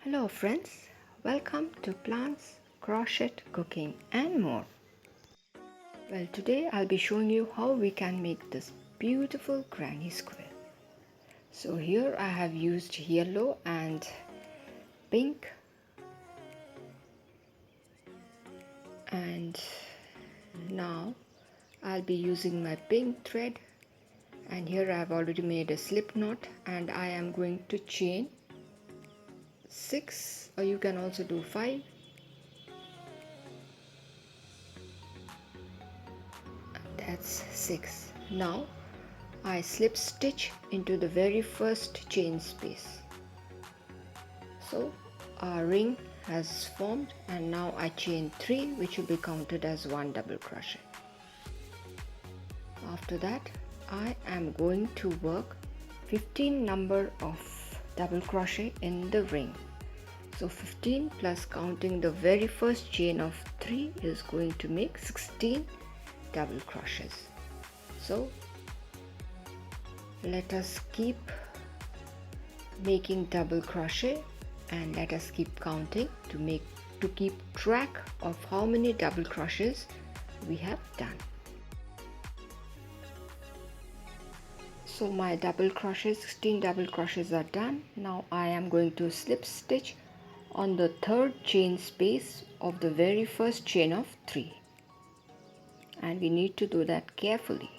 Hello friends, welcome to Plants, Crochet, Cooking and more. Well, today I'll be showing you how we can make this beautiful granny square. So here I have used yellow and pink, and now I'll be using my pink thread, and here I have already made a slip knot, and I am going to chain 6, or you can also do 5. That's 6. Now I slip stitch into the very first chain space. So our ring has formed, and now I chain 3, which will be counted as 1 double crochet. After that I am going to work 15 number of double crochet in the ring. So 15 plus counting the very first chain of 3 is going to make 16 double crochets. So let us keep making double crochet, and let us keep counting to keep track of how many double crochets we have done. So my double crochets, 16 double crochets are done. Now I am going to slip stitch on the third chain space of the very first chain of 3, and we need to do that carefully.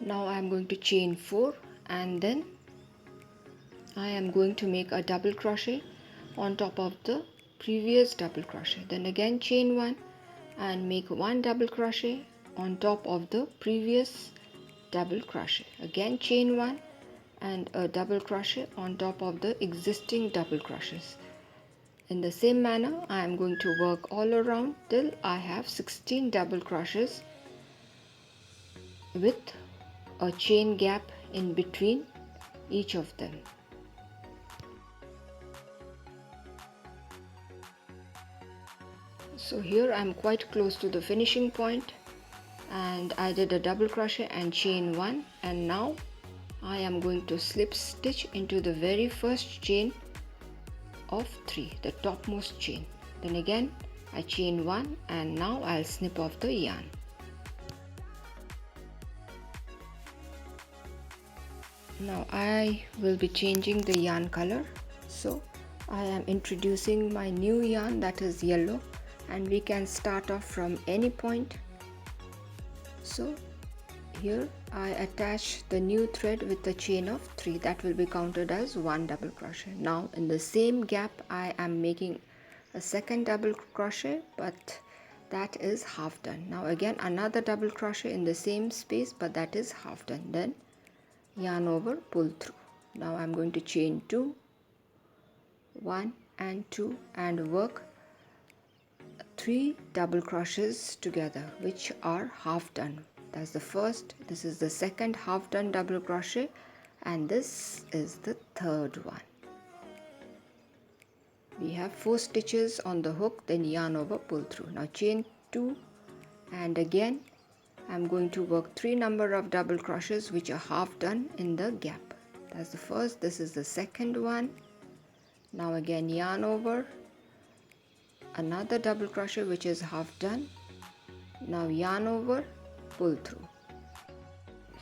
Now I am going to chain 4, and then I am going to make a double crochet on top of the previous double crochet. Then again chain 1 and make 1 double crochet on top of the previous double crochet. Again chain 1 and a double crochet on top of the existing double crochets. In the same manner I am going to work all around till I have 16 double crochets with a chain gap in between each of them. So here I am quite close to the finishing point, and I did a double crochet and chain 1, and now I am going to slip stitch into the very first chain of 3, the topmost chain. Then again I chain 1, and now I'll snip off the yarn. Now I will be changing the yarn color, so I am introducing my new yarn, that is yellow, and we can start off from any point. So here I attach the new thread with the chain of 3, that will be counted as 1 double crochet. Now in the same gap I am making a second double crochet, but that is half done. Now again another double crochet in the same space, but that is half done. Then yarn over, pull through. Now I'm going to chain 2, 1 and 2, and work 3 double crochets together, which are half done. That's the first, this is the second half done double crochet, and this is the third one. We have 4 stitches on the hook, then yarn over, pull through. Now chain 2, and again I'm going to work 3 number of double crochets which are half done in the gap. That's the first, this is the second one. Now again yarn over, another double crochet which is half done. Now yarn over, pull through.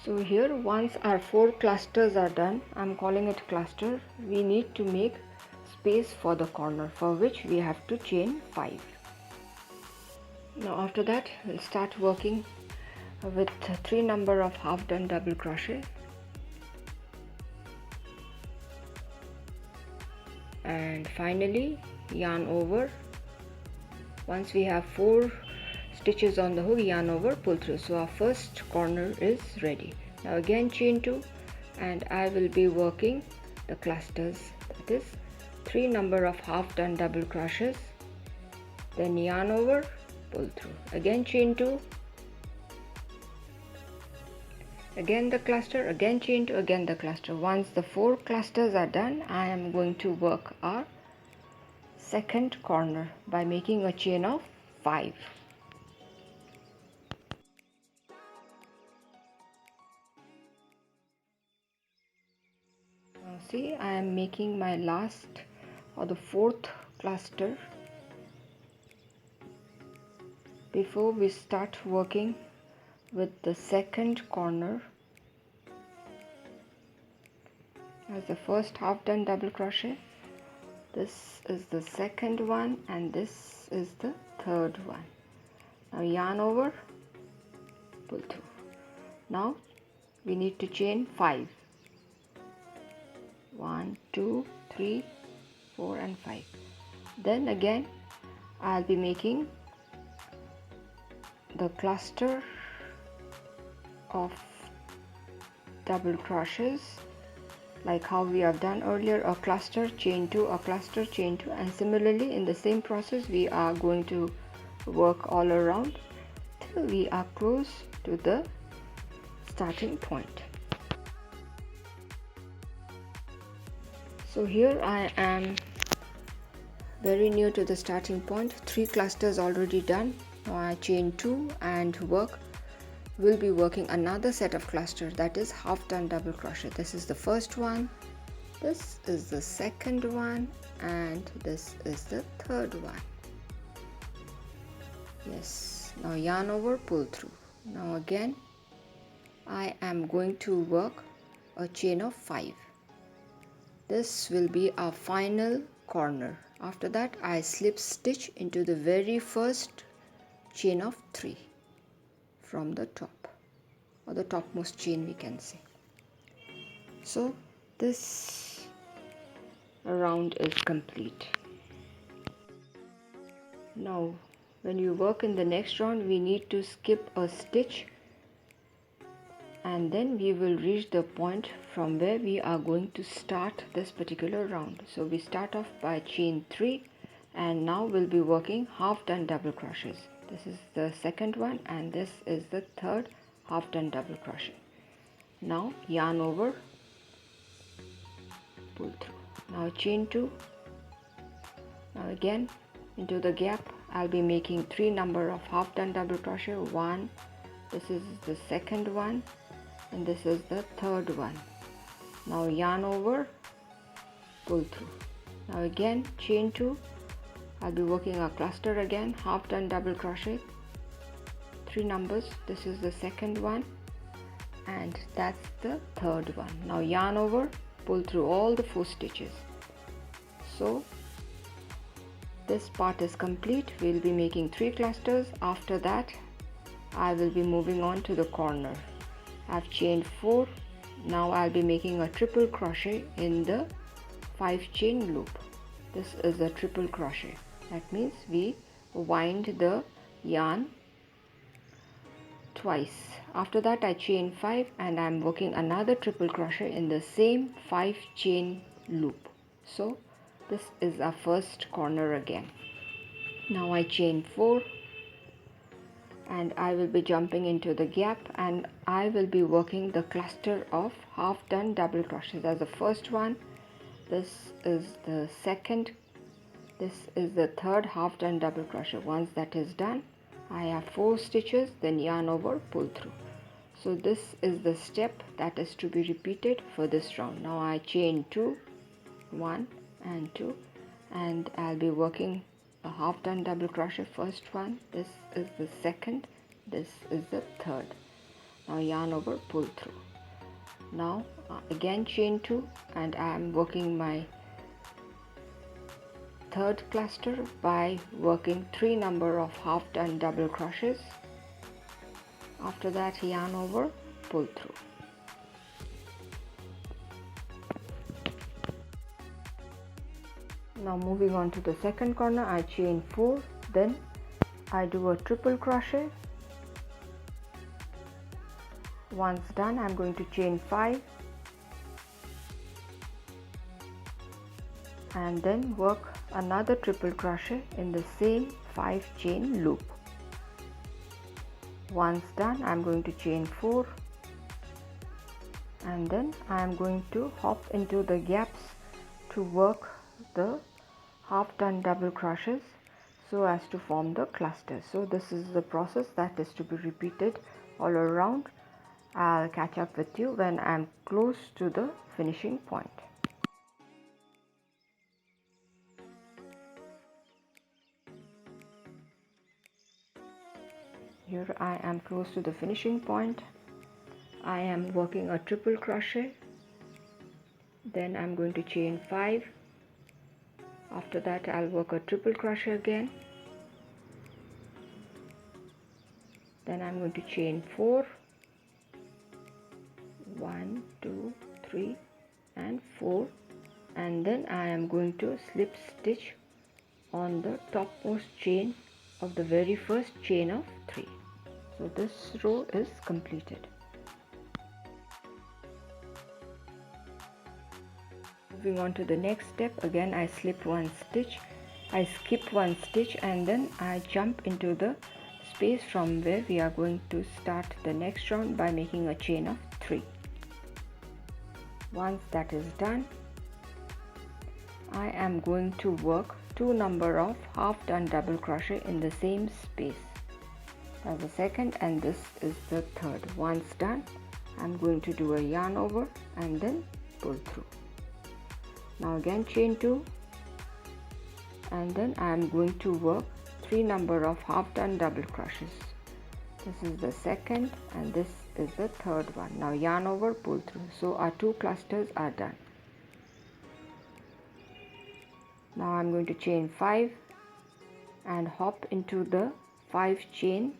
So here once our 4 clusters are done, I'm calling it cluster, we need to make space for the corner, for which we have to chain 5. Now after that we'll start working with 3 number of half done double crochet, and finally yarn over. Once we have 4 stitches on the hook, yarn over, pull through. So our first corner is ready. Now again chain 2, and I will be working the clusters, that is 3 number of half done double crochets, then yarn over, pull through. Again chain 2, again the cluster, again chain 2, again the cluster. Once the 4 clusters are done, I am going to work our second corner by making a chain of 5. see, I am making my last or the fourth cluster before we start working with the second corner. As the first half done double crochet, this is the second one and this is the third one. Now yarn over, pull through. Now we need to chain 5. 1, 2, 3, 4 and 5. Then again I'll be making the cluster of double crochets like how we have done earlier, a cluster, chain 2, a cluster, chain 2, and similarly in the same process we are going to work all around till we are close to the starting point. So here I am very near to the starting point, 3 clusters already done. Now I chain 2 and will be working another set of cluster, that is half done double crochet. This is the first one, this is the second one, and this is the third one. Yes, now yarn over, pull through. Now again I am going to work a chain of 5. This will be our final corner. After that I slip stitch into the very first chain of 3 from the top, or the topmost chain we can say. So this round is complete. Now when you work in the next round, we need to skip a stitch and then we will reach the point from where we are going to start this particular round. So we start off by chain 3 and now we'll be working half done double crochets. This is the second one and this is the third half done double crochet. Now yarn over, pull through. Now chain 2. Now again into the gap I'll be making 3 number of half done double crochet. 1, this is the second one, and this is the third one. Now yarn over, pull through. Now again chain 2, I'll be working a cluster again, half done double crochet, 3 numbers. This is the second one and that's the third one. Now yarn over, pull through all the 4 stitches. So this part is complete. We'll be making 3 clusters. After that I will be moving on to the corner. I've chained 4. Now I'll be making a triple crochet in the 5 chain loop. This is a triple crochet. That means we wind the yarn twice. After that I chain 5 and I'm working another triple crochet in the same 5 chain loop. So this is our first corner again. Now I chain 4 and I will be jumping into the gap and I will be working the cluster of half done double crochets as the first one. This is the second, this is the third half done double crochet. Once that is done, I have 4 stitches, then yarn over, pull through. So this is the step that is to be repeated for this round. Now I chain 2, 1 and 2, and I'll be working a half done double crochet first one. This is the second, this is the third. Now yarn over, pull through. Now again chain 2 and I am working my third cluster by working 3 number of half done double crochets. After that yarn over, pull through. Now moving on to the second corner, I chain 4, then I do a triple crochet. Once done, I'm going to chain 5 and then work another triple crochet in the same 5 chain loop. Once done, I'm going to chain 4 and then I'm going to hop into the gaps to work the half done double crochets so as to form the cluster. So this is the process that is to be repeated all around. I'll catch up with you when I'm close to the finishing point. Here I am close to the finishing point. I am working a triple crochet, then I'm going to chain 5. After that I'll work a triple crochet again, then I'm going to chain 4, 1, 2, 3 and 4, and then I am going to slip stitch on the topmost chain of the very first chain of 3. So this row is completed. Moving on to the next step, again I slip one stitch, I skip one stitch, and then I jump into the space from where we are going to start the next round by making a chain of 3. Once that is done, I am going to work 2 number of half done double crochet in the same space. That's the second and this is the third. Once done, I'm going to do a yarn over and then pull through. Now again chain 2, and then I am going to work 3 number of half done double crochets. This is the second and this is the third one. Now yarn over, pull through. So our 2 clusters are done. Now I'm going to chain 5 and hop into the 5 chain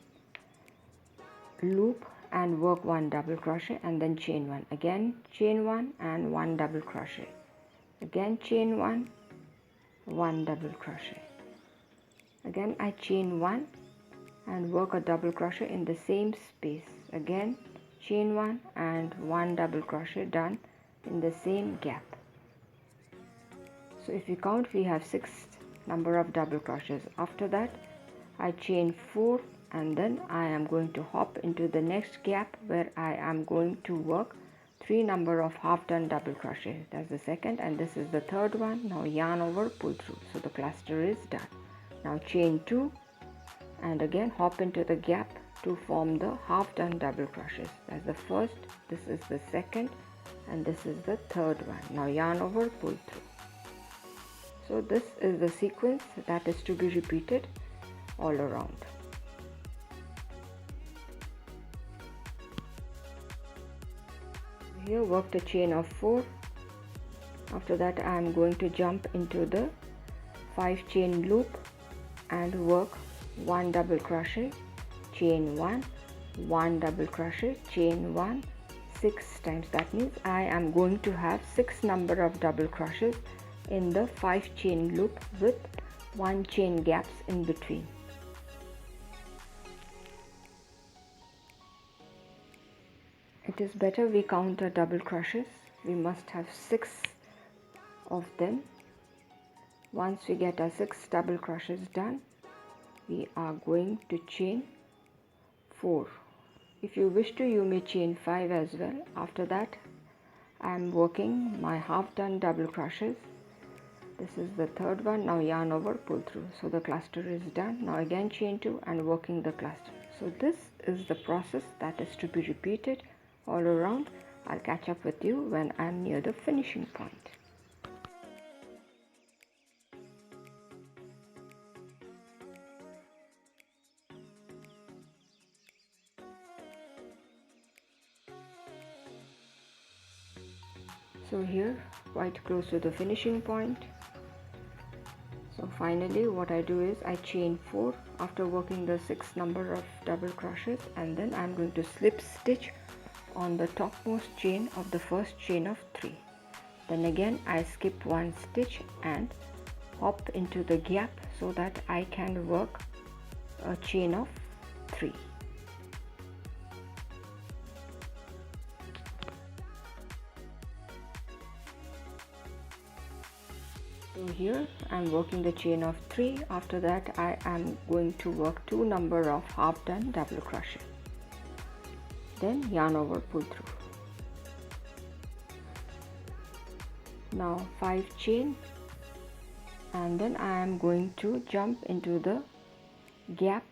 loop and work 1 double crochet and then chain 1. Again chain 1 and 1 double crochet. Again chain 1, 1 double crochet. Again I chain 1 and work a double crochet in the same space. Again chain 1 and 1 double crochet done in the same gap. So if you count, we have 6 number of double crochets. After that I chain 4 and then I am going to hop into the next gap where I am going to work 3 number of half done double crochet. That's the second and this is the third one. Now yarn over, pull through. So the cluster is done. Now chain 2 and again hop into the gap to form the half done double crochets. That's the first, this is the second and this is the third one. Now yarn over, pull through. So this is the sequence that is to be repeated all around. Here work the chain of 4. After that I am going to jump into the 5 chain loop and work 1 double crochet, chain 1, 1 double crochet, chain 1, 6 times. That means I am going to have 6 number of double crochets in the 5 chain loop with 1 chain gaps in between. It is better we count the double crochets. We must have 6 of them. Once we get our 6 double crochets done, we are going to chain 4. If you wish to, you may chain 5 as well. After that I am working my half done double crochets. This is the third one. Now yarn over, pull through. So the cluster is done. Now again chain 2 and working the cluster. So this is the process that is to be repeated all around. I'll catch up with you when I'm near the finishing point. So here, quite close to the finishing point. So finally what I do is I chain 4 after working the 6 number of double crochets, and then I'm going to slip stitch on the topmost chain of the first chain of 3. Then again I skip 1 stitch and hop into the gap so that I can work a chain of 3. So here I am working the chain of 3. After that I am going to work 2 number of half done double crochet. Then yarn over, pull through. Now 5 chain, and then I am going to jump into the gap,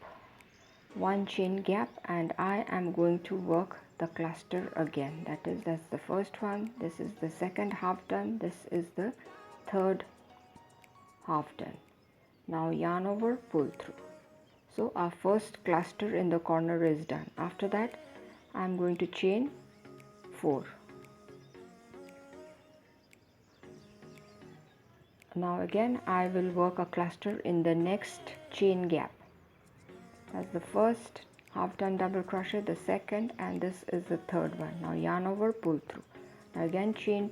1 chain gap, and I am going to work the cluster again. That's the first one, this is the second half done, this is the third half done. Now yarn over, pull through. So our first cluster in the corner is done. After that I'm going to chain 4. Now again I will work a cluster in the next chain gap. That's the first half done double crochet, the second, and this is the third one. Now yarn over, pull through. Now again chain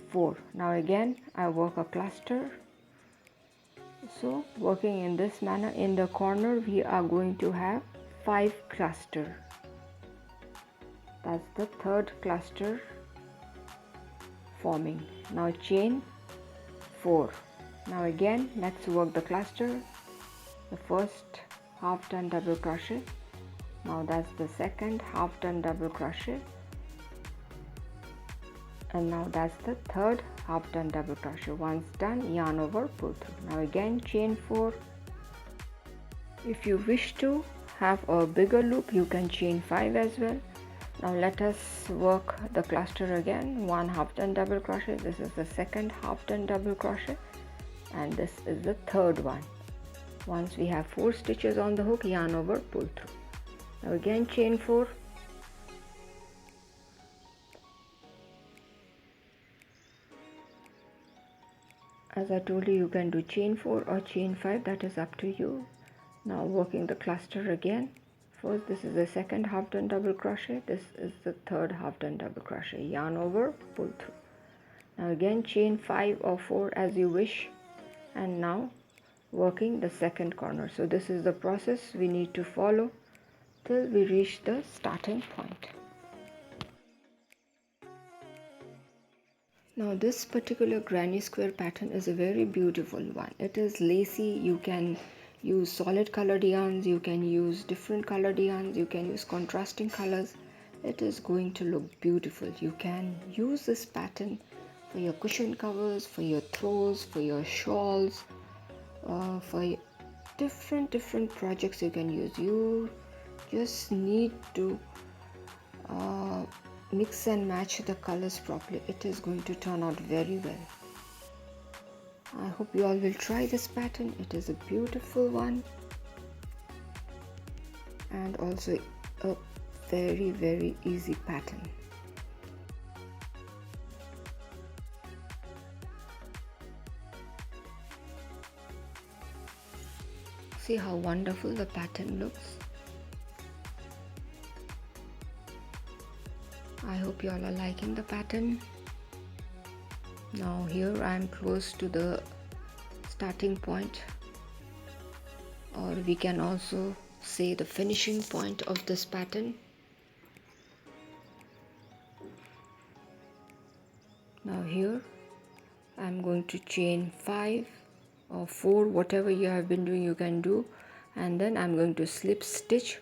4. Now again I work a cluster. So working in this manner, in the corner we are going to have 5 cluster. That's the third cluster forming. Now chain 4. Now again let's work the cluster. The first half done double crochet. Now that's the second half done double crochet, and now that's the third half done double crochet. Once done, yarn over, pull through. Now again chain 4. If you wish to have a bigger loop, you can chain 5 as well. Now let us work the cluster again. 1 half done double crochet, this is the second half done double crochet, and this is the third one. Once we have 4 stitches on the hook, yarn over, pull through. Now again chain 4. As I told you, you can do chain 4 or chain 5, that is up to you. Now working the cluster again. First, this is the second half done double crochet, this is the third half done double crochet, yarn over, pull through. Now again chain 5 or 4 as you wish, and now working the second corner. So this is the process we need to follow till we reach the starting point. Now this particular granny square pattern is a very beautiful one. It is lacy. You can use solid colored yarns, you can use different colored yarns, you can use contrasting colors. It is going to look beautiful. You can use this pattern for your cushion covers, for your throws, for your shawls, for different projects you can use. You just need to mix and match the colors properly. It is going to turn out very well. I hope you all will try this pattern. It is a beautiful one and also a very easy pattern. See how wonderful the pattern looks. I hope you all are liking the pattern. Now here I am close to the starting point, or we can also say the finishing point of this pattern. Now here I am going to chain 5 or 4, whatever you have been doing you can do, and then I'm going to slip stitch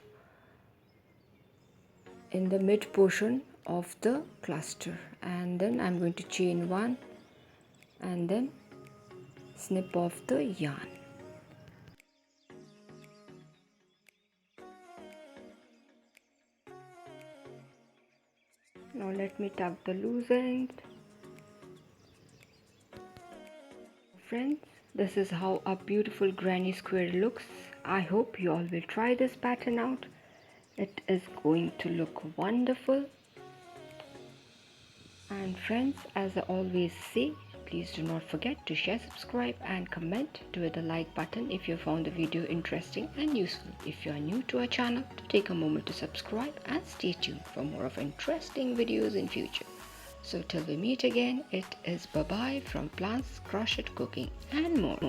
in the mid portion of the cluster, and then I'm going to chain 1 and then snip off the yarn. Now let me tuck the loose end. Friends, this is how a beautiful granny square looks. I hope you all will try this pattern out. It is going to look wonderful. And friends, as I always say, please do not forget to share, subscribe and comment. Do hit the like button if you found the video interesting and useful. If you are new to our channel, take a moment to subscribe and stay tuned for more of interesting videos in future. So till we meet again, it is bye-bye from Plants, Crochet, Cooking and more.